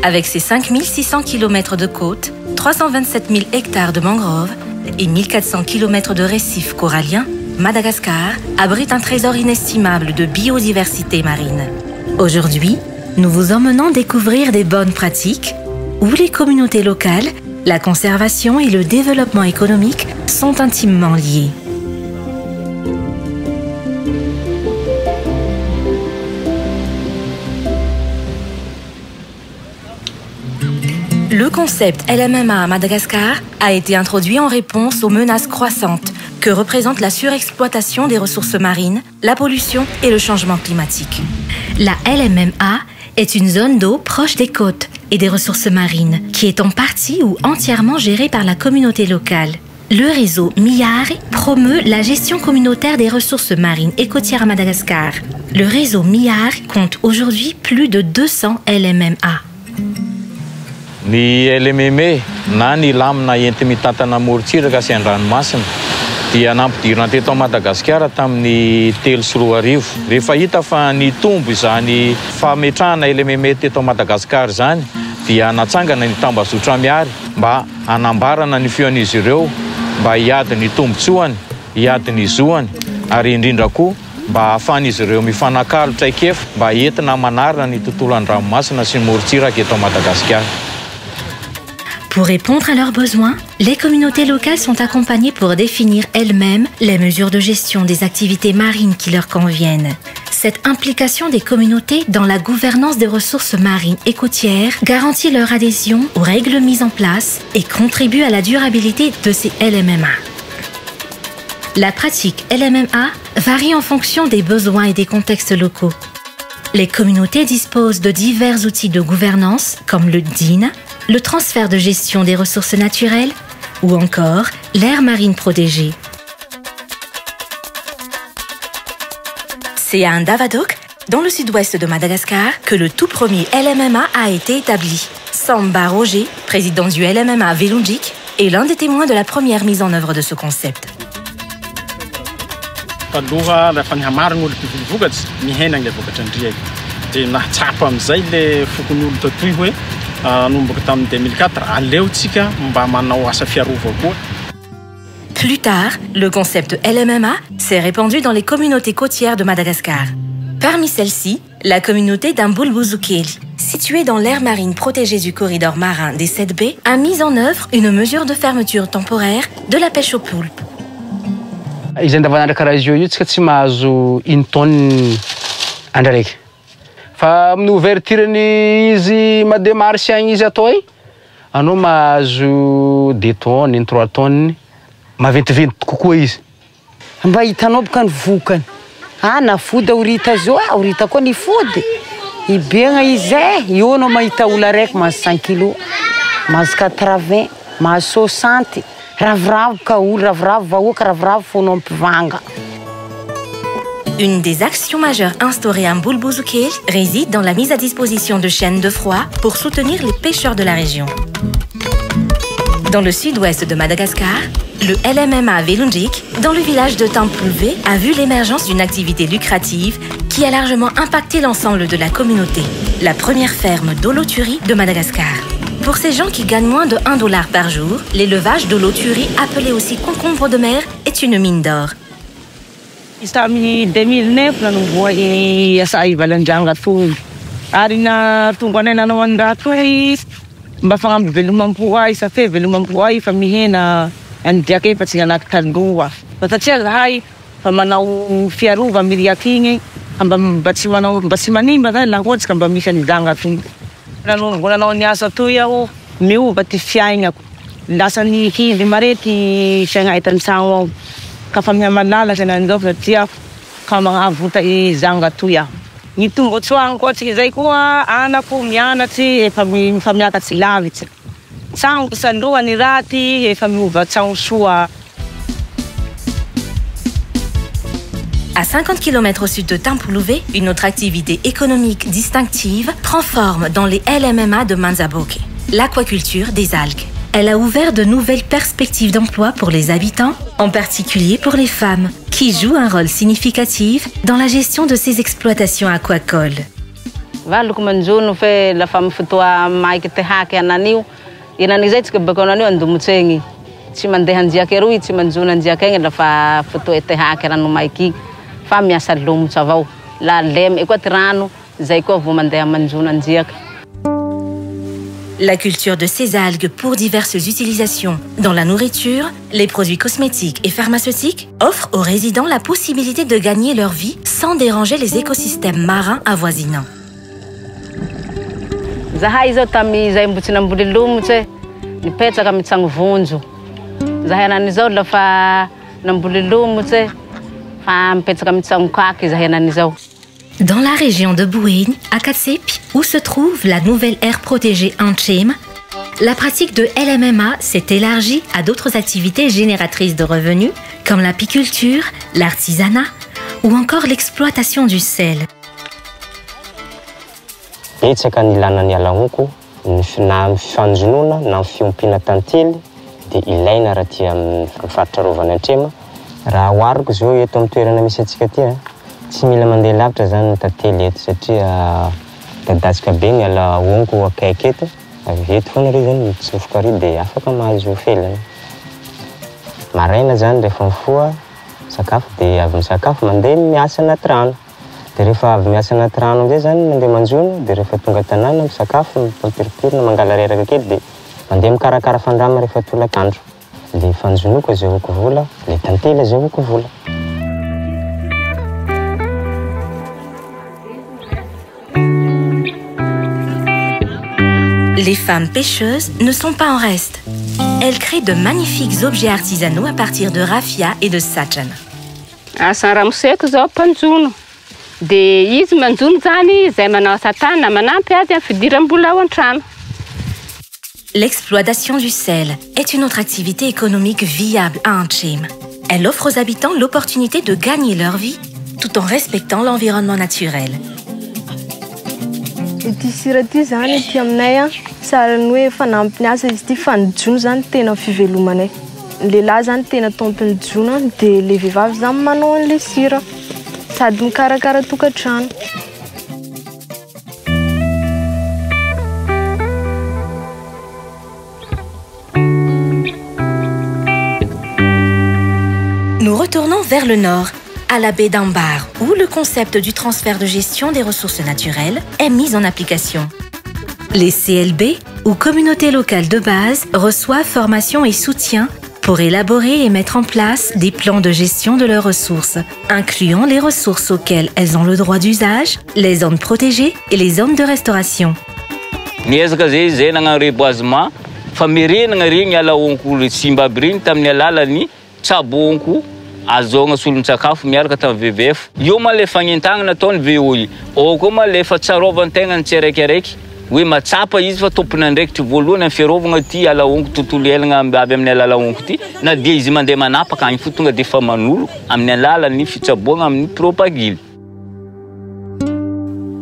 Avec ses 5600 km de côtes, 327 000 hectares de mangroves et 1400 km de récifs coralliens, Madagascar abrite un trésor inestimable de biodiversité marine. Aujourd'hui, nous vous emmenons découvrir des bonnes pratiques où les communautés locales, la conservation et le développement économique sont intimement liés. Le concept LMMA à Madagascar a été introduit en réponse aux menaces croissantes que représentent la surexploitation des ressources marines, la pollution et le changement climatique. La LMMA est une zone d'eau proche des côtes et des ressources marines qui est en partie ou entièrement gérée par la communauté locale. Le réseau MIAR promeut la gestion communautaire des ressources marines et côtières à Madagascar. Le réseau MIAR compte aujourd'hui plus de 200 LMMA. Ny LMMA na ny lamina enti-mitantana morontsiraka sy an-dranomasina dia nampidirina teto Madagasikara tamin'ny 3 sy 4 arivo. Rehefa hita fa ny tombo izany fametrahana LMMA teto Madagasikara zany dia natsangana ny tambazotra miary mba hanambarana ny feon'izy ireo mba hiady ny tombotsoany, hiady ny zoany ary indrindra koa mba ahafahan'izy ireo mifanakalo traikefa mba entina manarina ny tontolo an-dranomasina sy ny morontsiraka eto Madagasikara. Pour répondre à leurs besoins, les communautés locales sont accompagnées pour définir elles-mêmes les mesures de gestion des activités marines qui leur conviennent. Cette implication des communautés dans la gouvernance des ressources marines et côtières garantit leur adhésion aux règles mises en place et contribue à la durabilité de ces LMMA. La pratique LMMA varie en fonction des besoins et des contextes locaux. Les communautés disposent de divers outils de gouvernance comme le DIN, le transfert de gestion des ressources naturelles ou encore l'aire marine protégée. C'est à Ndavadok, dans le sud-ouest de Madagascar, que le tout premier LMMA a été établi. Samba Roger, président du LMMA Velunjik, est l'un des témoins de la première mise en œuvre de ce concept. Plus tard, le concept LMMA s'est répandu dans les communautés côtières de Madagascar. Parmi celles-ci, la communauté d'Ambulbuzukeli, située dans l'aire marine protégée du corridor marin des 7 baies, a mis en œuvre une mesure de fermeture temporaire de la pêche au poulpe. Fa amin'ny ouverture-ny izy madémarche agny izy atao anao mahazo 2 tonnes, 3 tonnes, maventiventy kokoa izy. Mba hitanao boka ny vokany. Na fody horita zao, horita koa ny fody. Ibegna izy io anao mahita olo araiky mahazo 100 kg, mahazo 80, mahazo 60. Ravoravo ka olo, ravoravo vahoaka, ravoravo fonao mpivanga. Une des actions majeures instaurées à Mbulbuzukeli réside dans la mise à disposition de chaînes de froid pour soutenir les pêcheurs de la région. Dans le sud-ouest de Madagascar, le LMMA Velunjik, dans le village de Tampulvé, a vu l'émergence d'une activité lucrative qui a largement impacté l'ensemble de la communauté. La première ferme d'holoturie de Madagascar. Pour ces gens qui gagnent moins de $1 par jour, l'élevage d'holoturie, appelé aussi concombre de mer, est une mine d'or. Istami 2009 nanubuhay sa ibalanjang gatun. Ari na tungkol na naman dato ay mafangam velumang buhay sa fe velumang buhay famihin na andiake pati nga naktanduwa. Patatsia hay pamanaw fiaru familiakingi ambam batsimani bata langwats kan bamishan dangatun. Nanong wala niya sa tuyaw miu pati fiainga lasani hi limareti siya nga itansaw. Kafamia malala sa nandof tia kama avuta izanga tuya ni tumbo tswang ko tsi kuwa ana ko miana tsi famia ka tsilavitse sang sandua ni rati e famu va tsang shua. À 50 km au sud de Tampulvé, une autre activité économique distinctive prend forme dans les LMMA de Manzaboke, l'aquaculture des algues. Elle a ouvert de nouvelles perspectives d'emploi pour les habitants, en particulier pour les femmes, qui jouent un rôle significatif dans la gestion de ces exploitations aquacoles. Valoko manjono fe lafa amin'ny fotoa maiky te haky ananio. Inan'io zay tsika bakao ananio andomotsegny. Tsy mandeha anjiaka eroy, tsy manjono anjiaka egny lafa fotoa te haky rano maiky. Fa miasa lomotso avao. La lemy koa ty rano, zay koa vao mandeha manjono anjiaka. La culture de ces algues pour diverses utilisations dans la nourriture, les produits cosmétiques et pharmaceutiques offrent aux résidents la possibilité de gagner leur vie sans déranger les écosystèmes marins avoisinants. Zahay zao tamy zay mbo tsy namboly lomotso e, nipetraka amy tsagno vonjo. Zahay anan'izao lafa namboly lomotso e, fa mipetraka amy tsagno kaky zahay anan'izao. Dans la région de Bouégne, à Katsepi, où se trouve la nouvelle aire protégée Antchem, la pratique de LMMA s'est élargie à d'autres activités génératrices de revenus, comme l'apiculture, l'artisanat ou encore l'exploitation du sel. Betsaka ny ilana ny alaonko na fifanjonona na fiompina tantely dia ilaina raha ty amin'ny faritra Rovana Antrema. Raha ohariko zao eto amin'ny toerana misy antsika ty tsy mila mandeha lavitra zany ny tantely eto satria dadasika be ny alaonko akaiky eto. Avy eto foana reo zany mitsofoka ary dia afaka mahazo felany. Maraina zany rehefa mifoha sakafo dia avy misakafo mandeha miasa anaty rano. Dia rehefa avy miasa anaty rano amizay zany mandeha manjono dia rehefa tonga tanàna misakafo mipampiripirina mangala reraka kely dia mandeha mikarakara fandrama rehefa tolakandro. Le fanjonoko azahoako vola, le tantely azahoako vola. Les femmes pêcheuses ne sont pas en reste. Elles créent de magnifiques objets artisanaux à partir de raffia et de sachan. Asa ramoseko zao mpanjono. Dia izy manjono zany zay manao asa tanana manampy azy amin'ny fidiram-bola ao an-trano. L'exploitation du sel est une autre activité économique viable à Antchem. Elle offre aux habitants l'opportunité de gagner leur vie tout en respectant l'environnement naturel. Ity sira ty zany ity aminay sara ny hoe fanampiny asa izy ty fanjono zany tena fivelomanay. Ny lehilahy zany tena tompony jono dia le vehivavy zany manao an'le sira sady mikarakara tokantrano. Nous retournons vers le nord, à la baie d'Ambar, où le concept du transfert de gestion des ressources naturelles est mis en application. Les CLB, ou communautés locales de base, reçoivent formation et soutien pour élaborer et mettre en place des plans de gestion de leurs ressources, incluant les ressources auxquelles elles ont le droit d'usage, les zones protégées et les zones de restauration. Azonga sulun sakafo miaraka ta VVF io ma le fagnentagna nataony VOI o ko ma le fa tsarovan-tegna ny tserekeraiky hoe matsapa izy fa tompony andraikitry voalohany amin'ny fiarovagna ty alaonko tontolo iainagna avy amin'ny alalaonko ty na dia izy mandeha manapaka agny fo tonga dia fa manolo amin'ny alalan'ny fitsaboagna amin'ny propagile.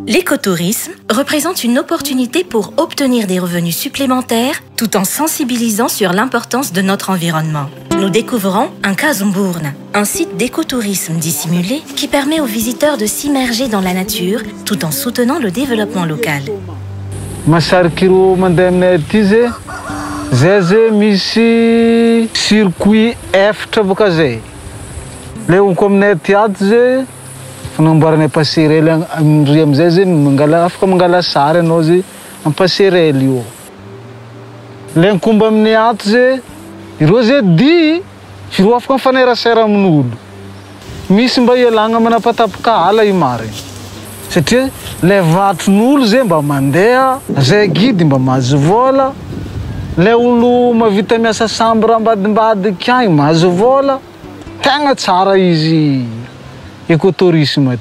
L'écotourisme représente une opportunité pour obtenir des revenus supplémentaires tout en sensibilisant sur l'importance de notre environnement. Nous découvrons un Kazumburna, un site d'écotourisme dissimulé qui permet aux visiteurs de s'immerger dans la nature tout en soutenant le développement local. Masarikiro mandeha aminay aty zay misy circuit efatra boka zay. Le onko aminay aty ato zay fanamboarana passerelle amindry amizay zay afaka mangala sary anao zay amin'ny passerelle io. Le nkomba amin'ny ato zay ireo zay dia ireo afaka mifanerasera amin'olo. Misy mba ialagna manapatapaka ala io marigny. Satria le vatron'olo zay mba mandeha, zay guide mba mahazo vola, le olo mavita miasa sambo raha ambadimbadika agny mahazo vola. Tegna tsara izy écotourisme.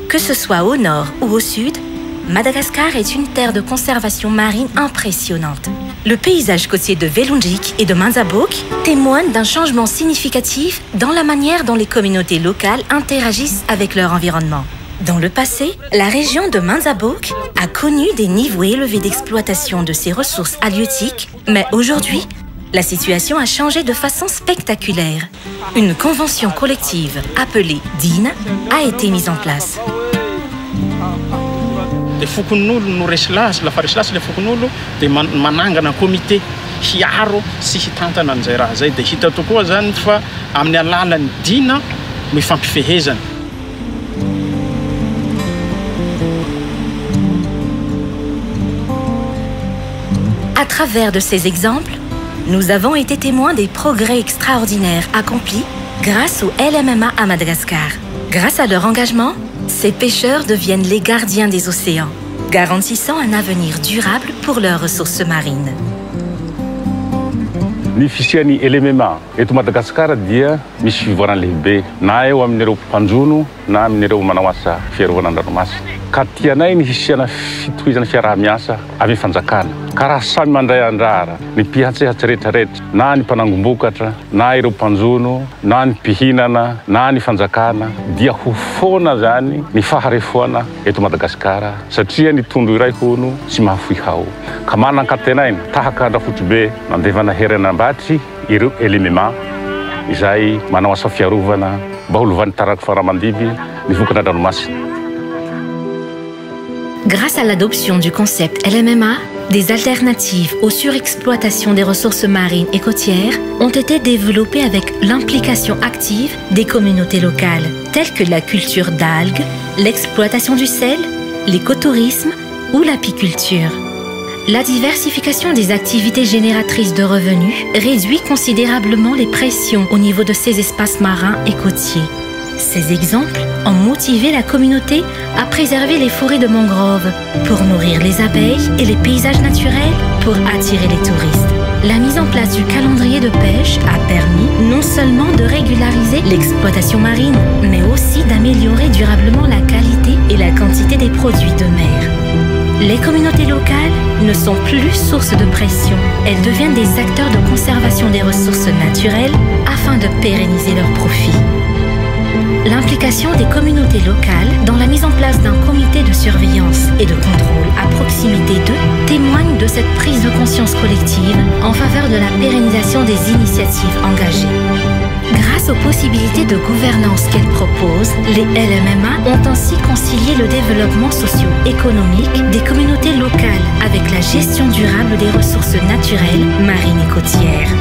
Que ce soit au nord ou au sud, Madagascar est une terre de conservation marine impressionnante. Le paysage côtier de Velunjik et de Manzabok témoigne d'un changement significatif dans la manière dont les communautés locales interagissent avec leur environnement. Dans le passé, la région de Manzabok a connu des niveaux élevés d'exploitation de ses ressources halieutiques, mais aujourd'hui, la situation a changé de façon spectaculaire. Une convention collective appelée DIN a été mise en place. dia fokon'olo no resy lasy lafa resy lasy le fokon'olo dia manangana comité hiaro sy hitantana an'izay raha zay dia hita tokoa zany fa amin'ny alalan'ny dina no ifampifehezana. À travers de ces exemples, nous avons été témoins des progrès extraordinaires accomplis grâce au LMMA à Madagascar. Grâce à leur engagement, ces pêcheurs deviennent les gardiens des océans, garantissant un avenir durable pour leurs ressources marines. Ny fisian'ny LMMA eto Madagasikara dia misy fivoarana lehibe na eo amin'ireo mpanjono na amin'ireo manao asa fiarovana an-dranomasina. Ka tianay ny hisiana fitohizana fiaraha-miasa avy fanjakana. Ka raha samy mandray andrara ny mpihatsehatsy rehetrarehetra na ny mpanangombokatra na ireo mpanjono na ny mpihinana na ny fanjakana dia ho foana zany ny faharefoana eto Madagasikara satria ny tondo iray hono tsy mahafoy hao. Ka manan-katenaina tahaka andrafotribe mandevana herana ambatry ireo LMMA izay manao asa fiarovana mba holovan'ny tarako faramandiby ny vokana an-dranomasina. Grâce à l'adoption du concept LMMA, des alternatives aux surexploitations des ressources marines et côtières ont été développées avec l'implication active des communautés locales, telles que la culture d'algues, l'exploitation du sel, l'écotourisme ou l'apiculture. La diversification des activités génératrices de revenus réduit considérablement les pressions au niveau de ces espaces marins et côtiers. Ces exemples ont motivé la communauté à préserver les forêts de mangroves pour nourrir les abeilles et les paysages naturels pour attirer les touristes. La mise en place du calendrier de pêche a permis non seulement de régulariser l'exploitation marine, mais aussi d'améliorer durablement la qualité et la quantité des produits de mer. Les communautés locales ne sont plus source de pression. Elles deviennent des acteurs de conservation des ressources naturelles afin de pérenniser leurs profits. L'implication des communautés locales dans la mise en place d'un comité de surveillance et de contrôle à proximité d'eux témoigne de cette prise de conscience collective en faveur de la pérennisation des initiatives engagées. Grâce aux possibilités de gouvernance qu'elles proposent, les LMMA ont ainsi concilié le développement socio-économique des communautés locales avec la gestion durable des ressources naturelles, marines et côtières.